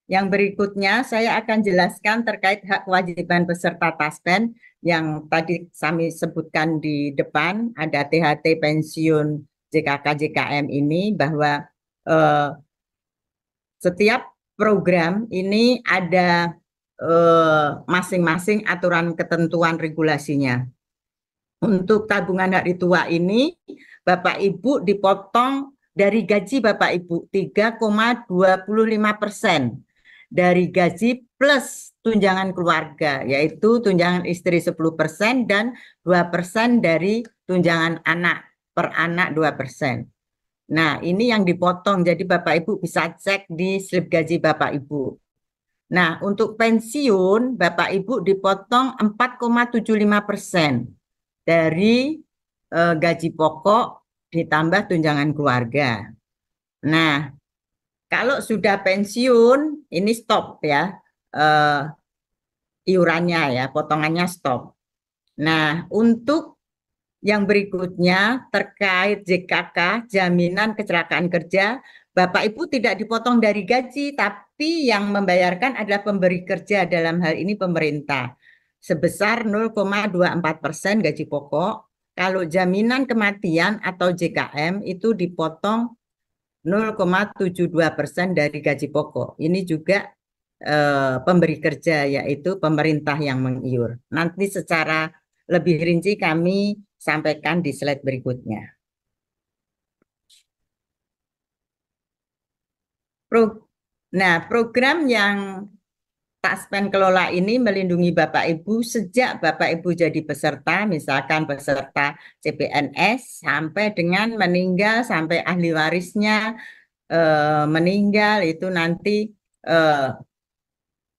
Yang berikutnya saya akan jelaskan terkait hak kewajiban peserta TASPEN yang tadi kami sebutkan di depan, ada THT pensiun JKK JKM ini, bahwa eh, setiap program ini ada masing-masing aturan ketentuan regulasinya. Untuk tabungan hari tua ini, Bapak Ibu dipotong dari gaji Bapak Ibu 3,25% dari gaji plus tunjangan keluarga, yaitu tunjangan istri 10% dan 2% dari tunjangan anak, per anak 2%. Nah, ini yang dipotong, jadi Bapak Ibu bisa cek di slip gaji Bapak Ibu. Nah, untuk pensiun, Bapak Ibu dipotong 4,75% dari gaji pokok ditambah tunjangan keluarga. Nah, kalau sudah pensiun, ini stop ya, eh, iurannya ya, potongannya stop. Nah, untuk yang berikutnya terkait JKK, jaminan kecelakaan kerja, Bapak Ibu tidak dipotong dari gaji, tapi yang membayarkan adalah pemberi kerja, dalam hal ini pemerintah, sebesar 0,24% gaji pokok. Kalau jaminan kematian atau JKM itu dipotong 0,72% dari gaji pokok. Ini juga pemberi kerja, yaitu pemerintah yang mengiur. Nanti secara lebih rinci kami sampaikan di slide berikutnya. Nah, program yang Taspen kelola ini melindungi Bapak Ibu sejak Bapak Ibu jadi peserta, misalkan peserta CPNS, sampai dengan meninggal, sampai ahli warisnya meninggal, itu nanti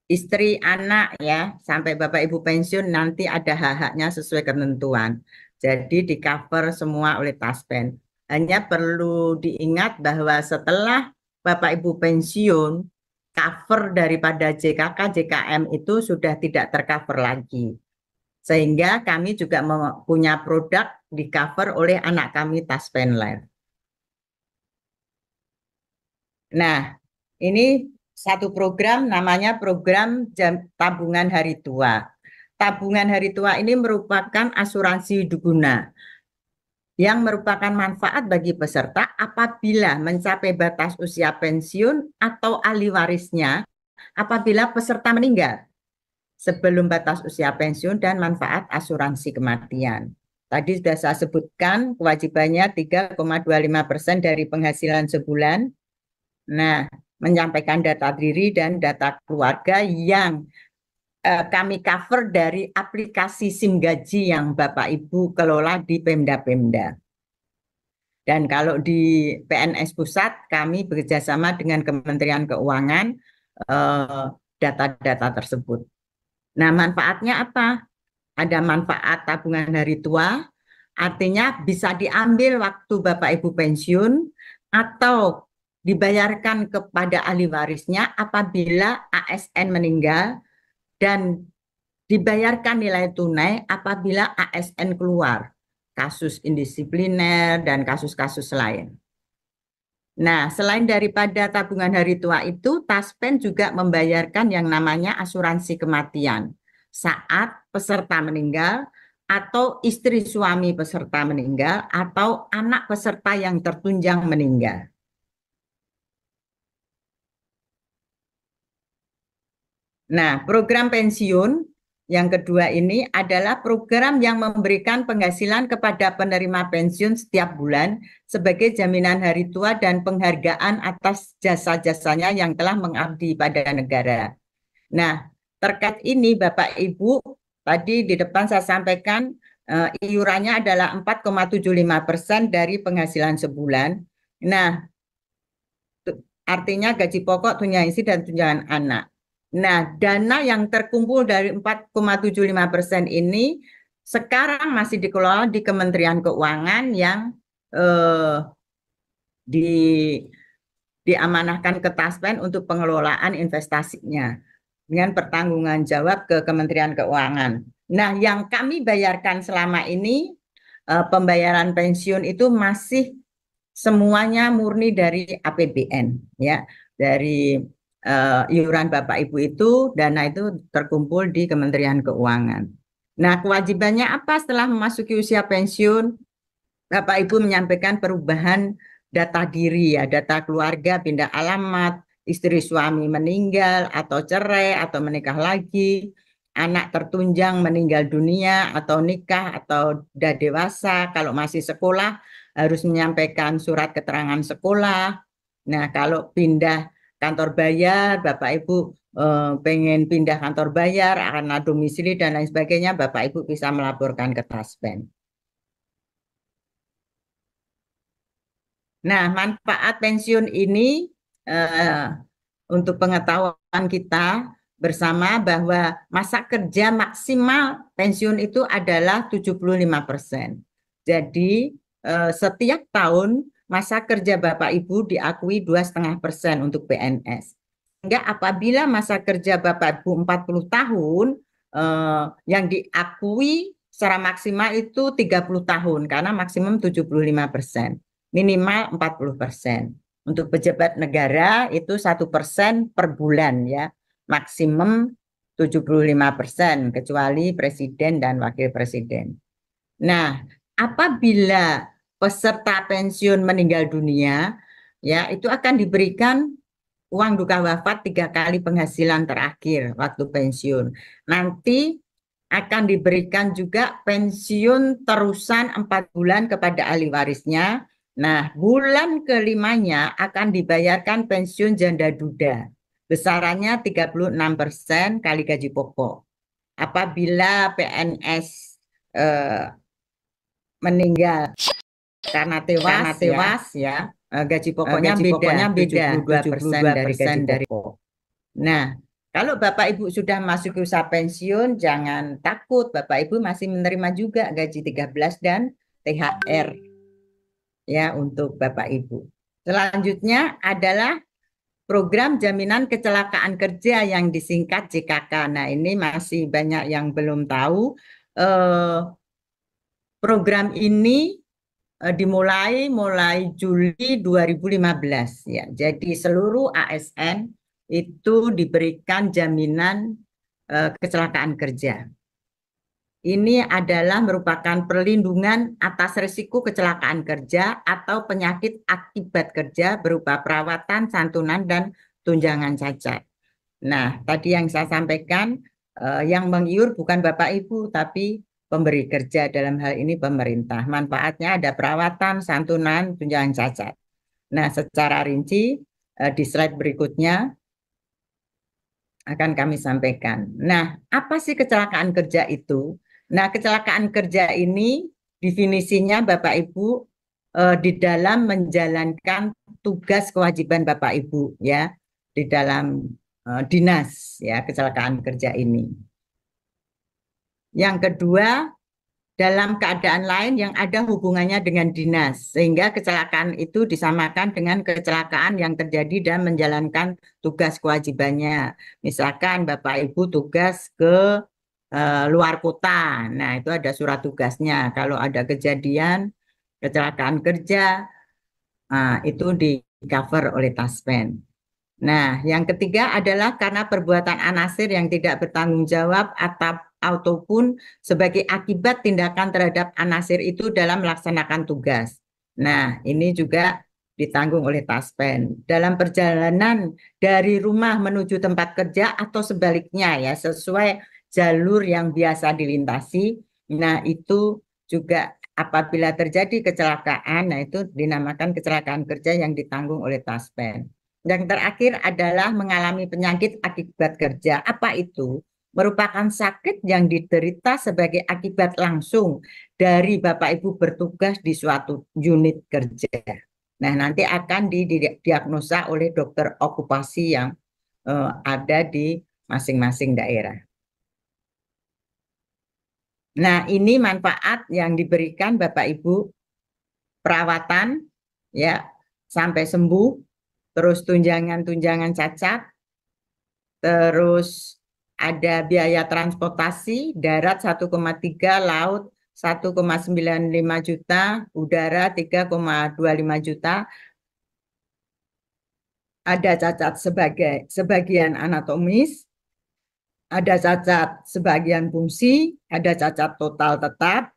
istri, anak ya, sampai Bapak Ibu pensiun nanti ada hak-haknya sesuai ketentuan. Jadi di cover semua oleh Taspen. Hanya perlu diingat bahwa setelah Bapak Ibu pensiun, cover daripada JKK, JKM itu sudah tidak tercover lagi. Sehingga kami juga punya produk di cover oleh anak kami Taspen Life. Nah, ini satu program namanya program tabungan hari tua. Tabungan hari tua ini merupakan asuransi hidup guna yang merupakan manfaat bagi peserta apabila mencapai batas usia pensiun atau ahli warisnya apabila peserta meninggal sebelum batas usia pensiun, dan manfaat asuransi kematian. Tadi sudah saya sebutkan kewajibannya 3,25% dari penghasilan sebulan. Nah, menyampaikan data diri dan data keluarga yang kami cover dari aplikasi SIM Gaji yang Bapak Ibu kelola di Pemda-Pemda. Dan kalau di PNS Pusat, kami bekerjasama dengan Kementerian Keuangan data-data tersebut. Nah, manfaatnya apa? Ada manfaat tabungan hari tua, artinya bisa diambil waktu Bapak Ibu pensiun atau dibayarkan kepada ahli warisnya apabila ASN meninggal, dan dibayarkan nilai tunai apabila ASN keluar, kasus indisipliner dan kasus-kasus lain. Nah, selain daripada tabungan hari tua itu, Taspen juga membayarkan yang namanya asuransi kematian saat peserta meninggal atau istri suami peserta meninggal atau anak peserta yang tertunjang meninggal. Nah, program pensiun yang kedua ini adalah program yang memberikan penghasilan kepada penerima pensiun setiap bulan sebagai jaminan hari tua dan penghargaan atas jasa-jasanya yang telah mengabdi pada negara. Nah, terkait ini Bapak Ibu, tadi di depan saya sampaikan iurannya adalah 4,75% dari penghasilan sebulan. Nah, artinya gaji pokok, tunjangan istri, dan tunjangan anak. Nah, dana yang terkumpul dari 4,75% ini sekarang masih dikelola di Kementerian Keuangan yang di diamanahkan ke Taspen untuk pengelolaan investasinya dengan pertanggungan jawab ke Kementerian Keuangan. Nah, yang kami bayarkan selama ini pembayaran pensiun itu masih semuanya murni dari APBN ya, dari iuran Bapak Ibu itu, dana itu terkumpul di Kementerian Keuangan. Nah, kewajibannya apa setelah memasuki usia pensiun? Bapak Ibu menyampaikan perubahan data diri ya, data keluarga, pindah alamat, istri suami meninggal atau cerai atau menikah lagi, anak tertunjang meninggal dunia atau nikah atau sudah dewasa, kalau masih sekolah harus menyampaikan surat keterangan sekolah. Nah, kalau pindah kantor bayar, Bapak Ibu pengen pindah kantor bayar karena domisili dan lain sebagainya, Bapak Ibu bisa melaporkan ke Taspen. Nah, manfaat pensiun ini eh, untuk pengetahuan kita bersama bahwa masa kerja maksimal pensiun itu adalah 75%. Jadi setiap tahun masa kerja Bapak Ibu diakui 2,5% untuk PNS. Sehingga apabila masa kerja Bapak Ibu 40 tahun, yang diakui secara maksimal itu 30 tahun karena maksimum 75%, minimal 40%. Untuk pejabat negara itu 1% per bulan ya, maksimum 75%, kecuali presiden dan wakil presiden. Nah, apabila peserta pensiun meninggal dunia, ya itu akan diberikan uang duka wafat 3 kali penghasilan terakhir waktu pensiun. Nanti akan diberikan juga pensiun terusan 4 bulan kepada ahli warisnya. Nah, bulan kelimanya akan dibayarkan pensiun janda duda. Besarannya 36% kali gaji pokok. Apabila PNS meninggal karena tewas ya, gaji pokoknya beda 72% dari gaji pokok. Nah, kalau Bapak Ibu sudah masuk ke usia pensiun, jangan takut, Bapak Ibu masih menerima juga gaji 13 dan THR ya untuk Bapak Ibu. Selanjutnya adalah program jaminan kecelakaan kerja yang disingkat JKK. Nah, ini masih banyak yang belum tahu. Program ini mulai Juli 2015 ya. Jadi seluruh ASN itu diberikan jaminan kecelakaan kerja. Ini adalah merupakan perlindungan atas risiko kecelakaan kerja atau penyakit akibat kerja berupa perawatan, santunan, dan tunjangan cacat. Nah, tadi yang saya sampaikan, yang mengiur bukan Bapak Ibu, tapi pemberi kerja, dalam hal ini pemerintah. Manfaatnya ada perawatan, santunan, tunjangan cacat. Nah, secara rinci di slide berikutnya akan kami sampaikan. Nah, apa sih kecelakaan kerja itu? Nah, kecelakaan kerja ini definisinya Bapak Ibu di dalam menjalankan tugas kewajiban Bapak Ibu ya, di dalam dinas ya, kecelakaan kerja ini. Yang kedua, dalam keadaan lain yang ada hubungannya dengan dinas, sehingga kecelakaan itu disamakan dengan kecelakaan yang terjadi dan menjalankan tugas kewajibannya. Misalkan Bapak Ibu tugas ke luar kota, nah itu ada surat tugasnya. Kalau ada kejadian kecelakaan kerja, itu di cover oleh Taspen. Nah, yang ketiga adalah karena perbuatan anasir yang tidak bertanggung jawab ataupun sebagai akibat tindakan terhadap anasir itu dalam melaksanakan tugas. Nah, ini juga ditanggung oleh Taspen. Dalam perjalanan dari rumah menuju tempat kerja atau sebaliknya ya, sesuai jalur yang biasa dilintasi. Nah, itu juga apabila terjadi kecelakaan, nah itu dinamakan kecelakaan kerja yang ditanggung oleh Taspen. Yang terakhir adalah mengalami penyakit akibat kerja. Apa itu? Merupakan sakit yang diderita sebagai akibat langsung dari Bapak Ibu bertugas di suatu unit kerja. Nah, nanti akan didiagnosa oleh dokter okupasi yang ada di masing-masing daerah. Nah, ini manfaat yang diberikan Bapak Ibu, perawatan ya sampai sembuh, terus tunjangan cacat, terus ada biaya transportasi darat 1,3, laut 1,95 juta, udara 3,25 juta. ada cacat sebagian anatomis, ada cacat sebagian fungsi, ada cacat total tetap,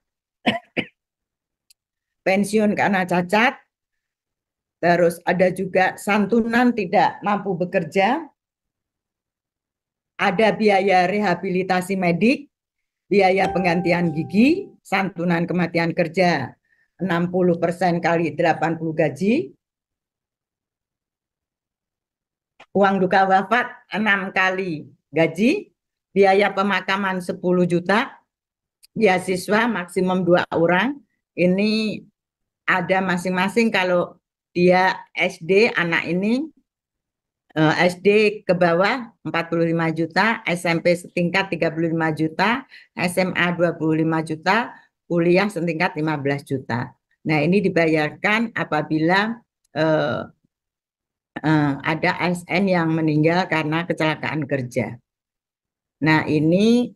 pensiun karena cacat, terus ada juga santunan tidak mampu bekerja, ada biaya rehabilitasi medik, biaya penggantian gigi, santunan kematian kerja 60% kali 80 gaji, uang duka wafat 6 kali gaji, biaya pemakaman 10 juta, beasiswa maksimum 2 orang. Ini ada masing-masing kalau dia SD anak ini SD ke bawah 45 juta, SMP setingkat 35 juta, SMA 25 juta, kuliah setingkat 15 juta. Nah, ini dibayarkan apabila ada ASN yang meninggal karena kecelakaan kerja. Nah, ini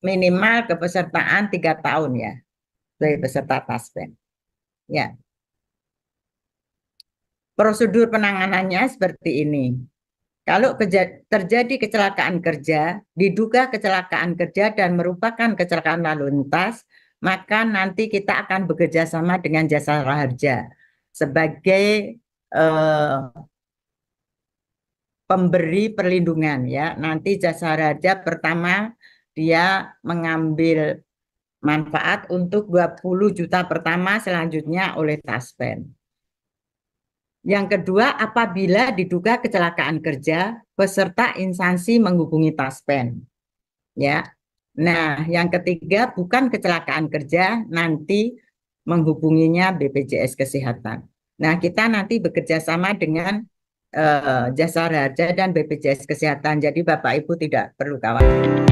minimal kepesertaan 3 tahun ya, dari peserta TASPEN. Ya. Prosedur penanganannya seperti ini. Kalau terjadi kecelakaan kerja, diduga kecelakaan kerja dan merupakan kecelakaan lalu lintas, maka nanti kita akan bekerja sama dengan Jasa Raharja sebagai pemberi perlindungan ya. Nanti Jasa Raharja pertama dia mengambil manfaat untuk 20 juta pertama, selanjutnya oleh TASPEN. Yang kedua, apabila diduga kecelakaan kerja, peserta instansi menghubungi TASPEN. Ya. Nah, yang ketiga bukan kecelakaan kerja, nanti menghubunginya BPJS Kesehatan. Nah, kita nanti bekerja sama dengan Jasa Raharja dan BPJS Kesehatan. Jadi Bapak Ibu tidak perlu khawatir.